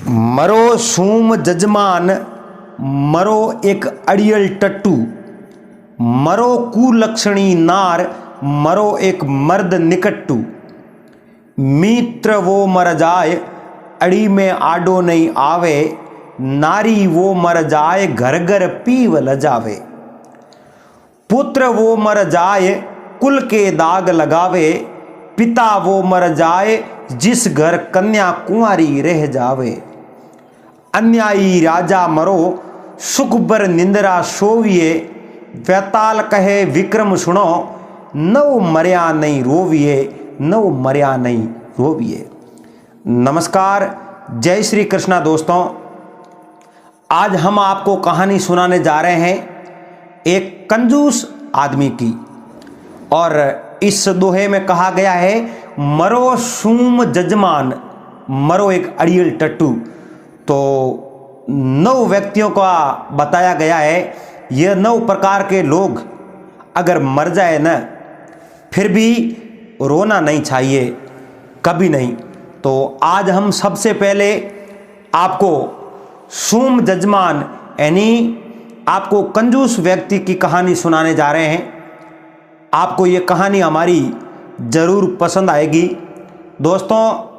मरो सूम जजमान, मरो एक अड़ियल टट्टू, मरो कुलक्षणी नार, मरो एक मर्द निकट्टू। मित्र वो मर जाए, अड़ी में आडो नहीं आवे, नारी वो मर जाए, घर घर पीव लजावे। पुत्र वो मर जाए, कुल के दाग लगावे, पिता वो मर जाए, जिस घर कन्या कुंवारी रह जावे। अन्यायी राजा मरो, सुख बर निंद्रा सोविए, वैताल कहे विक्रम सुनो, नव मर्या नहीं रोविए, नव मर्या नहीं रोविए। नमस्कार, जय श्री कृष्णा दोस्तों। आज हम आपको कहानी सुनाने जा रहे हैं एक कंजूस आदमी की। और इस दोहे में कहा गया है, मरो सूम जजमान, मरो एक अड़ियल टट्टू। तो 9 व्यक्तियों का बताया गया है। ये 9 प्रकार के लोग अगर मर जाए ना, फिर भी रोना नहीं चाहिए, कभी नहीं। तो आज हम सबसे पहले आपको सूम जजमान यानी आपको कंजूस व्यक्ति की कहानी सुनाने जा रहे हैं। आपको ये कहानी हमारी ज़रूर पसंद आएगी। दोस्तों,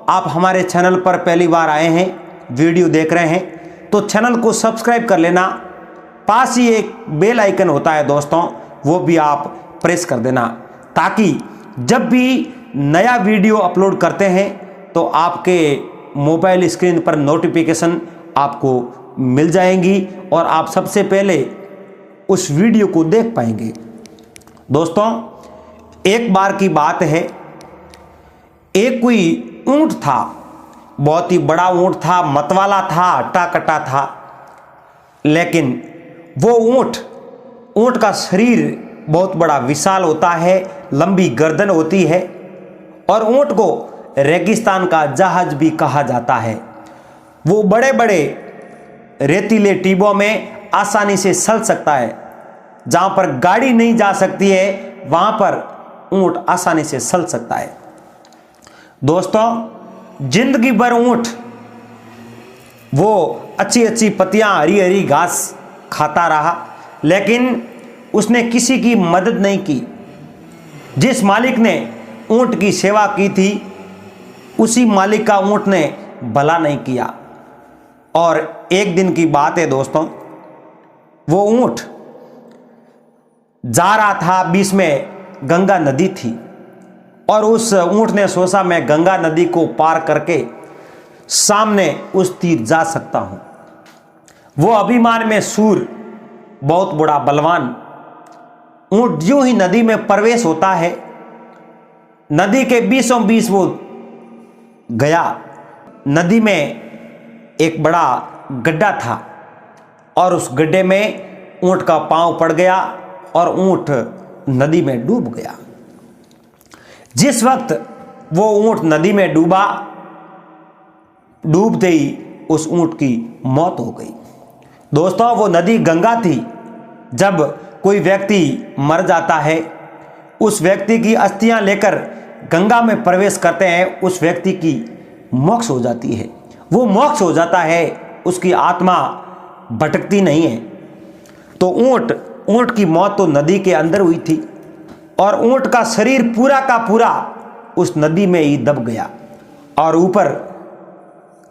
आप हमारे चैनल पर पहली बार आए हैं, वीडियो देख रहे हैं, तो चैनल को सब्सक्राइब कर लेना। पास ही एक बेल आइकन होता है दोस्तों, वो भी आप प्रेस कर देना, ताकि जब भी नया वीडियो अपलोड करते हैं तो आपके मोबाइल स्क्रीन पर नोटिफिकेशन आपको मिल जाएंगी और आप सबसे पहले उस वीडियो को देख पाएंगे। दोस्तों, एक बार की बात है, एक कोई ऊंट था, बहुत ही बड़ा ऊंट था, मतवाला था, अट्टा कट्टा था। लेकिन वो ऊंट का शरीर बहुत बड़ा विशाल होता है, लंबी गर्दन होती है, और ऊंट को रेगिस्तान का जहाज भी कहा जाता है। वो बड़े बड़े रेतीले टीबों में आसानी से चल सकता है। जहां पर गाड़ी नहीं जा सकती है, वहां पर ऊंट आसानी से चल सकता है। दोस्तों, जिंदगी भर ऊंट वो अच्छी अच्छी पत्तियां, हरी हरी घास खाता रहा, लेकिन उसने किसी की मदद नहीं की। जिस मालिक ने ऊंट की सेवा की थी, उसी मालिक का ऊंट ने भला नहीं किया। और एक दिन की बात है दोस्तों, वो ऊंट जा रहा था, बीच में गंगा नदी थी, और उस ऊंट ने सोचा मैं गंगा नदी को पार करके सामने उस तीर जा सकता हूं। वो अभिमान में सूर, बहुत बड़ा बलवान ऊंट यूं ही नदी में प्रवेश होता है। नदी के बीचों बीच वो गया। नदी में एक बड़ा गड्ढा था, और उस गड्ढे में ऊंट का पांव पड़ गया और ऊंट नदी में डूब गया। जिस वक्त वो ऊंट नदी में डूबा, डूबते ही उस ऊंट की मौत हो गई। दोस्तों, वो नदी गंगा थी। जब कोई व्यक्ति मर जाता है, उस व्यक्ति की अस्थियां लेकर गंगा में प्रवेश करते हैं, उस व्यक्ति की मोक्ष हो जाती है। वो मोक्ष हो जाता है, उसकी आत्मा भटकती नहीं है। तो ऊंट की मौत तो नदी के अंदर हुई थी, और ऊंट का शरीर पूरा का पूरा उस नदी में ही दब गया, और ऊपर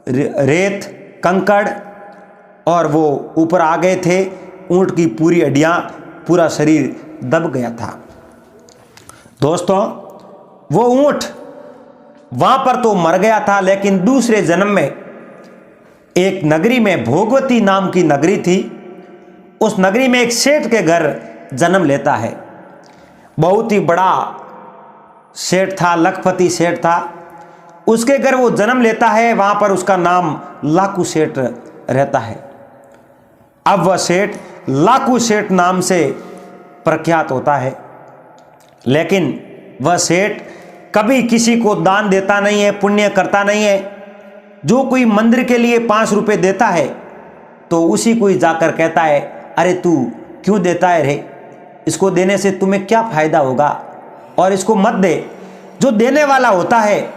रेत कंकड़ और वो ऊपर आ गए थे। ऊंट की पूरी हड्डियां, पूरा शरीर दब गया था। दोस्तों, वो ऊंट वहां पर तो मर गया था, लेकिन दूसरे जन्म में एक नगरी में, भोगवती नाम की नगरी थी, उस नगरी में एक सेठ के घर जन्म लेता है। बहुत ही बड़ा सेठ था, लखपति सेठ था। उसके घर वो जन्म लेता है, वहां पर उसका नाम लाकू सेठ रहता है। अब वह सेठ लाकू सेठ नाम से प्रख्यात होता है। लेकिन वह सेठ कभी किसी को दान देता नहीं है, पुण्य करता नहीं है। जो कोई मंदिर के लिए 5 रुपए देता है, तो उसी को ही जाकर कहता है, अरे तू क्यों देता है रे, इसको देने से तुम्हें क्या फायदा होगा, और इसको मत दे। जो देने वाला होता है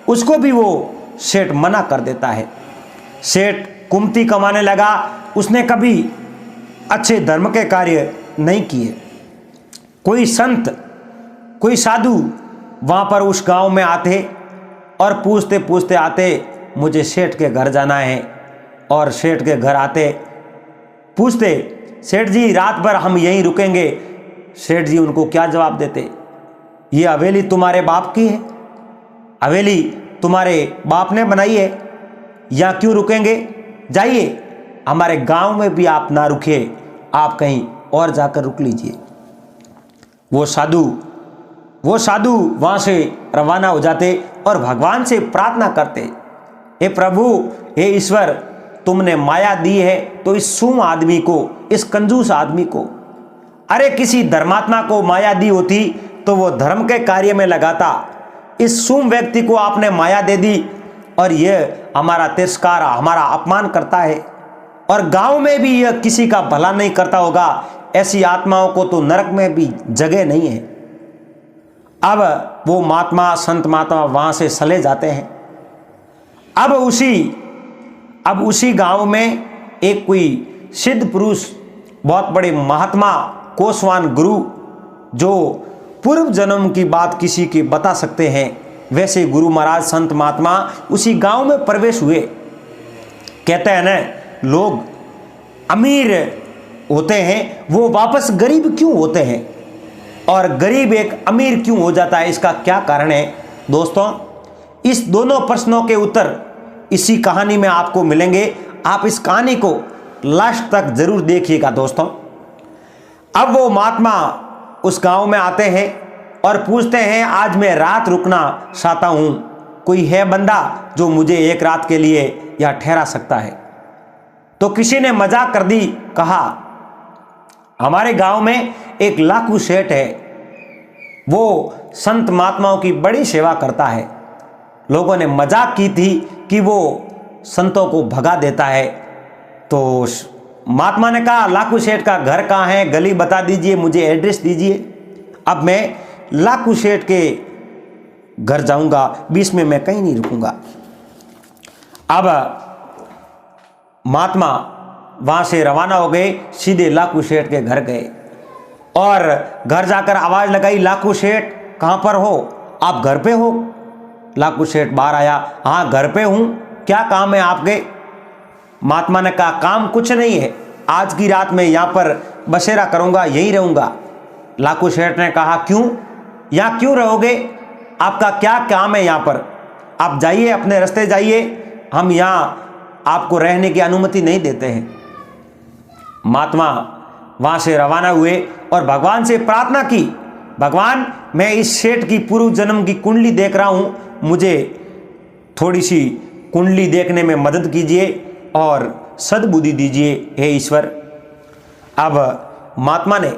उसको भी वो सेठ मना कर देता है। सेठ कुमती कमाने लगा। उसने कभी अच्छे धर्म के कार्य नहीं किए। कोई संत, कोई साधु वहाँ पर उस गांव में आते और पूछते पूछते आते, मुझे सेठ के घर जाना है। और सेठ के घर आते, पूछते, सेठ जी रात भर हम यहीं रुकेंगे। सेठ जी उनको क्या जवाब देते, ये हवेली तुम्हारे बाप की है, हवेली तुम्हारे बाप ने बनाई है, यहाँ क्यों रुकेंगे, जाइए हमारे गांव में भी आप ना रुकिए, आप कहीं और जाकर रुक लीजिए। वो साधु वहाँ से रवाना हो जाते और भगवान से प्रार्थना करते, हे प्रभु, हे ईश्वर, तुमने माया दी है तो इस सूम आदमी को, इस कंजूस आदमी को, अरे किसी धर्मात्मा को माया दी होती तो वो धर्म के कार्य में लगाता। इस सूम व्यक्ति को आपने माया दे दी और यह हमारा तिरस्कार, हमारा अपमान करता है, और गांव में भी यह किसी का भला नहीं करता होगा। ऐसी आत्माओं को तो नरक में भी जगह नहीं है। अब वो महात्मा, संत महात्मा वहां से चले जाते हैं। अब उसी गांव में एक कोई सिद्ध पुरुष, बहुत बड़े महात्मा, कोसवान गुरु, जो पूर्व जन्म की बात किसी की बता सकते हैं, वैसे गुरु महाराज, संत महात्मा उसी गांव में प्रवेश हुए। कहते हैं ना, लोग अमीर होते हैं वो वापस गरीब क्यों होते हैं, और गरीब एक अमीर क्यों हो जाता है, इसका क्या कारण है। दोस्तों, इस दोनों प्रश्नों के उत्तर इसी कहानी में आपको मिलेंगे। आप इस कहानी को लास्ट तक जरूर देखिएगा दोस्तों। अब वो महात्मा उस गांव में आते हैं और पूछते हैं, आज मैं रात रुकना चाहता हूं, कोई है बंदा जो मुझे एक रात के लिए यहाँ ठहरा सकता है। तो किसी ने मजाक कर दी, कहा, हमारे गांव में एक लाखू सेठ है, वो संत महात्माओं की बड़ी सेवा करता है। लोगों ने मजाक की थी कि वो संतों को भगा देता है। तो महात्मा ने कहा, लाखू सेठ का घर कहाँ है, गली बता दीजिए, मुझे एड्रेस दीजिए। अब मैं लाखू सेठ के घर जाऊंगा, बीच में मैं कहीं नहीं रुकूंगा। अब महात्मा वहां से रवाना हो गए, सीधे लाखू सेठ के घर गए और घर जाकर आवाज लगाई, लाखू सेठ कहां पर हो, आप घर पे हो। लाखू सेठ बाहर आया, हाँ घर पे हूं, क्या काम है आपके। महात्मा ने कहा, काम कुछ नहीं है, आज की रात में यहाँ पर बसेरा करूंगा, यहीं रहूंगा। लाखू सेठ ने कहा, क्यों, यहाँ क्यों रहोगे, आपका क्या काम है यहाँ पर, आप जाइए, अपने रास्ते जाइए, हम यहाँ आपको रहने की अनुमति नहीं देते हैं। महात्मा वहां से रवाना हुए और भगवान से प्रार्थना की, भगवान, मैं इस सेठ की पूर्व जन्म की कुंडली देख रहा हूं, मुझे थोड़ी सी कुंडली देखने में मदद कीजिए और सद्बुद्धि दीजिए, हे ईश्वर। अब महात्मा ने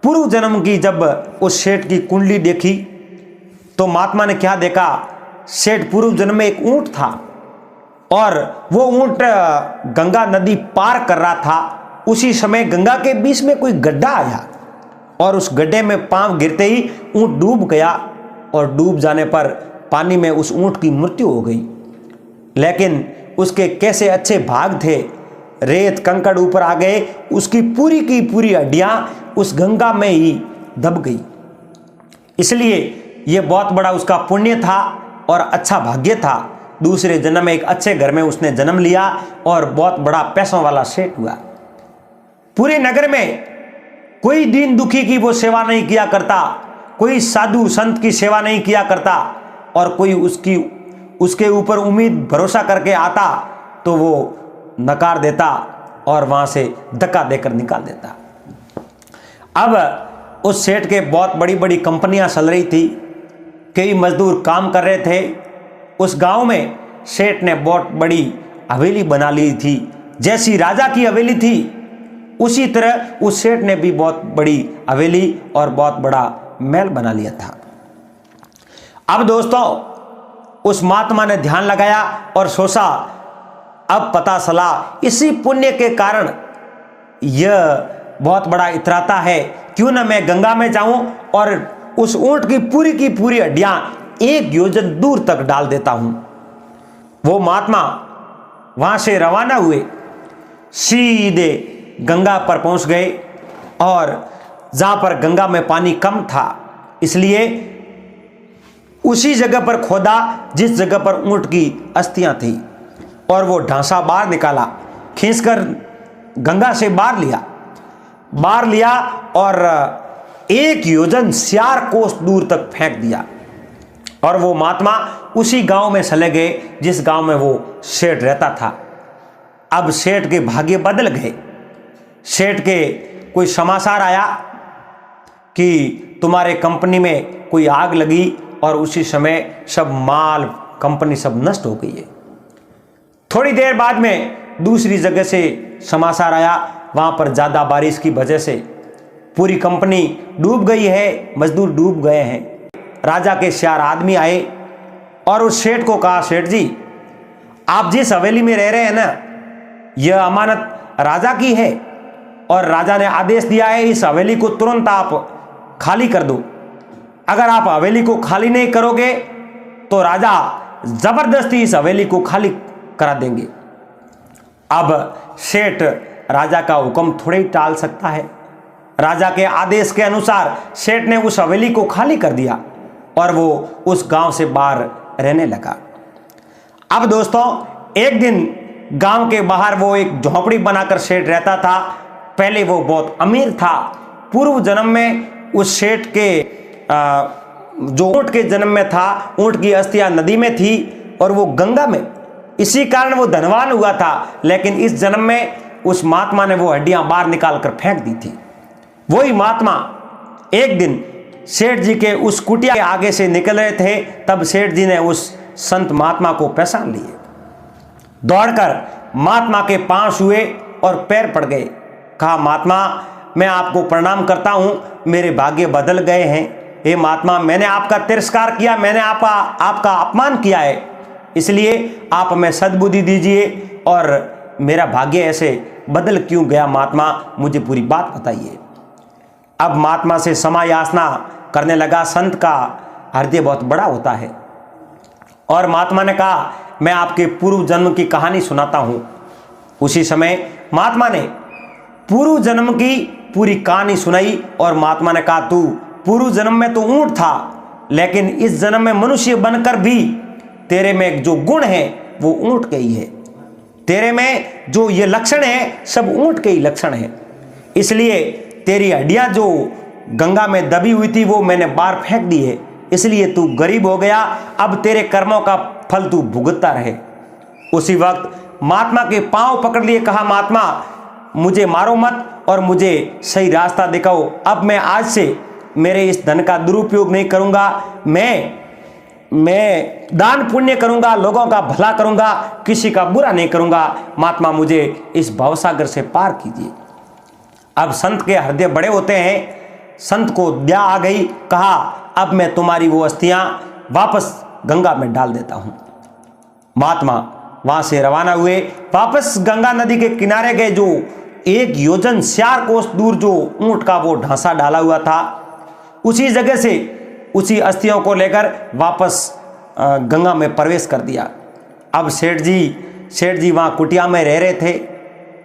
पूर्व जन्म की जब उस सेठ की कुंडली देखी तो महात्मा ने क्या देखा, सेठ पूर्व जन्म में एक ऊंट था और वो ऊंट गंगा नदी पार कर रहा था। उसी समय गंगा के बीच में कोई गड्ढा आया और उस गड्ढे में पांव गिरते ही ऊंट डूब गया और डूब जाने पर पानी में उस ऊंट की मृत्यु हो गई। लेकिन उसके कैसे अच्छे भाग थे, रेत कंकड़ ऊपर आ गए, उसकी पूरी की पूरी हड्डियां उस गंगा में ही दब गई। इसलिए यह बहुत बड़ा उसका पुण्य था और अच्छा भाग्य था। दूसरे जन्म में एक अच्छे घर में उसने जन्म लिया और बहुत बड़ा पैसों वाला सेठ हुआ। पूरे नगर में कोई दीन दुखी की वो सेवा नहीं किया करता, कोई साधु संत की सेवा नहीं किया करता, और कोई उसके ऊपर उम्मीद भरोसा करके आता तो वो नकार देता और वहां से धक्का देकर निकाल देता। अब उस सेठ के बहुत बड़ी बड़ी कंपनियां चल रही थी, कई मजदूर काम कर रहे थे। उस गांव में सेठ ने बहुत बड़ी हवेली बना ली थी, जैसी राजा की हवेली थी उसी तरह उस सेठ ने भी बहुत बड़ी हवेली और बहुत बड़ा महल बना लिया था। अब दोस्तों, उस महात्मा ने ध्यान लगाया और सोचा, अब पता चला इसी पुण्य के कारण यह बहुत बड़ा इतराता है, क्यों ना मैं गंगा में जाऊं और उस ऊंट की पूरी हड्डियां 1 योजन दूर तक डाल देता हूं। वो महात्मा वहाँ से रवाना हुए, सीधे गंगा पर पहुँच गए। और जहाँ पर गंगा में पानी कम था, इसलिए उसी जगह पर खोदा जिस जगह पर ऊँट की अस्थियाँ थी, और वो ढांसा बाहर निकाला, खींचकर गंगा से बाहर लिया और 1 योजन 4 कोस दूर तक फेंक दिया। और वो महात्मा उसी गांव में चले गए जिस गांव में वो सेठ रहता था। अब सेठ के भाग्य बदल गए। सेठ के कोई समाचार आया कि तुम्हारे कंपनी में कोई आग लगी और उसी समय सब माल कंपनी सब नष्ट हो गई है। थोड़ी देर बाद में दूसरी जगह से समाचार आया, वहाँ पर ज़्यादा बारिश की वजह से पूरी कंपनी डूब गई है, मजदूर डूब गए हैं। राजा के 4 आदमी आए और उस सेठ को कहा, सेठ जी आप जिस हवेली में रह रहे हैं ना, यह अमानत राजा की है और राजा ने आदेश दिया है इस हवेली को तुरंत आप खाली कर दो। अगर आप हवेली को खाली नहीं करोगे तो राजा जबरदस्ती इस हवेली को खाली करा देंगे। अब सेठ राजा का हुक्म थोड़े ही टाल सकता है। राजा के आदेश के अनुसार सेठ ने उस हवेली को खाली कर दिया और वो उस गांव से बाहर रहने लगा। अब दोस्तों, एक दिन गांव के बाहर वो एक झोपड़ी बनाकर सेठ रहता था। पहले वो बहुत अमीर था। पूर्व जन्म में उस सेठ के जो ऊँट के जन्म में था, ऊँट की अस्थियां नदी में थी और वो गंगा में, इसी कारण वो धनवान हुआ था। लेकिन इस जन्म में उस महात्मा ने वो हड्डियां बाहर निकाल कर फेंक दी थी। वही महात्मा एक दिन सेठ जी के उस कुटिया के आगे से निकल रहे थे, तब सेठ जी ने उस संत महात्मा को पहचान लिए। दौड़कर महात्मा के पांव छुए और पैर पड़ गए। कहा, महात्मा मैं आपको प्रणाम करता हूं, मेरे भाग्य बदल गए हैं। हे महात्मा, मैंने आपका तिरस्कार किया, मैंने आपका अपमान किया है, इसलिए आप हमें सद्बुद्धि दीजिए और मेरा भाग्य ऐसे बदल क्यों गया महात्मा, मुझे पूरी बात बताइए। अब महात्मा से क्षमा याचना करने लगा। संत का हृदय बहुत बड़ा होता है। और महात्मा ने कहा, मैं आपके पूर्व जन्म की कहानी सुनाता हूं। उसी समय महात्मा ने पूर्व जन्म की पूरी कहानी सुनाई और महात्मा ने कहा, तू पूर्व जन्म में तो ऊंट था, लेकिन इस जन्म में मनुष्य बनकर भी तेरे में जो गुण है वो ऊंट के ही है। तेरे में जो ये लक्षण है सब ऊंट के ही लक्षण है। इसलिए तेरी हड्डियां जो गंगा में दबी हुई थी वो मैंने बाहर फेंक दी है, इसलिए तू गरीब हो गया। अब तेरे कर्मों का फल तू भुगतता रहे। उसी वक्त महात्मा के पांव पकड़ लिए, कहा, महात्मा मुझे मारो मत और मुझे सही रास्ता दिखाओ। अब मैं आज से मेरे इस धन का दुरुपयोग नहीं करूंगा। मैं दान पुण्य करूंगा, लोगों का भला करूंगा, किसी का बुरा नहीं करूंगा। महात्मा मुझे इस भवसागर से पार कीजिए। अब संत के हृदय बड़े होते हैं। संत को दया आ गई। कहा, अब मैं तुम्हारी वो अस्थियां वापस गंगा में डाल देता हूं। महात्मा वहां से रवाना हुए, वापस गंगा नदी के किनारे गए। जो 1 योजन 4 कोस दूर जो ऊंट का वो ढांसा डाला हुआ था, उसी जगह से उसी अस्थियों को लेकर वापस गंगा में प्रवेश कर दिया। अब सेठ जी वहाँ कुटिया में रह रहे थे।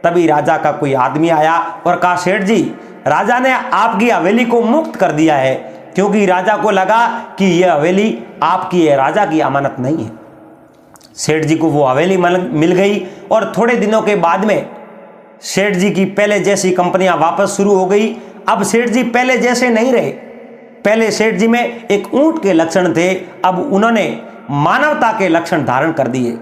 तभी राजा का कोई आदमी आया और कहा, सेठ जी, राजा ने आपकी हवेली को मुक्त कर दिया है, क्योंकि राजा को लगा कि यह हवेली आपकी है, राजा की अमानत नहीं है। सेठ जी को वो हवेली मिल गई और थोड़े दिनों के बाद में सेठ जी की पहले जैसी कंपनियां वापस शुरू हो गई। अब सेठ जी पहले जैसे नहीं रहे। पहले सेठ जी में एक ऊंट के लक्षण थे, अब उन्होंने मानवता के लक्षण धारण कर दिए।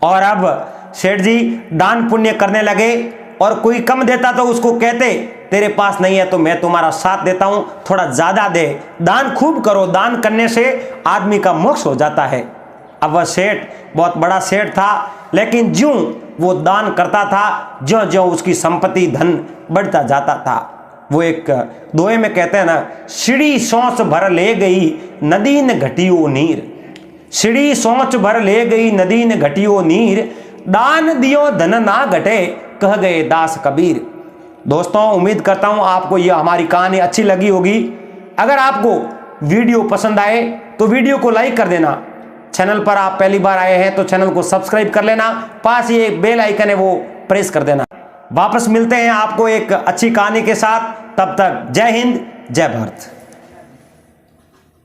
और अब सेठ जी दान पुण्य करने लगे और कोई कम देता तो उसको कहते, तेरे पास नहीं है तो मैं तुम्हारा साथ देता हूं, थोड़ा ज्यादा दे, दान खूब करो, दान करने से आदमी का मोक्ष हो जाता है। अब वह सेठ बहुत बड़ा सेठ था, लेकिन ज्यों वो दान करता था, ज्यों ज्यों उसकी संपत्ति धन बढ़ता जाता था। वो एक दोहे में कहते हैं ना, सीढ़ी सोच भर ले गई नदी न घटियो नीर, सीढ़ी सोच भर ले गई नदी न घटियो नीर, दान दियो धन ना घटे कह गए दास कबीर। दोस्तों, उम्मीद करता हूं आपको यह हमारी कहानी अच्छी लगी होगी। अगर आपको वीडियो पसंद आए तो वीडियो को लाइक कर देना चैनल पर आप पहली बार आए हैं तो चैनल को सब्सक्राइब कर लेना, पास ही एक बेल आइकन है वो प्रेस कर देना। वापस मिलते हैं आपको एक अच्छी कहानी के साथ, तब तक जय हिंद जय भारत।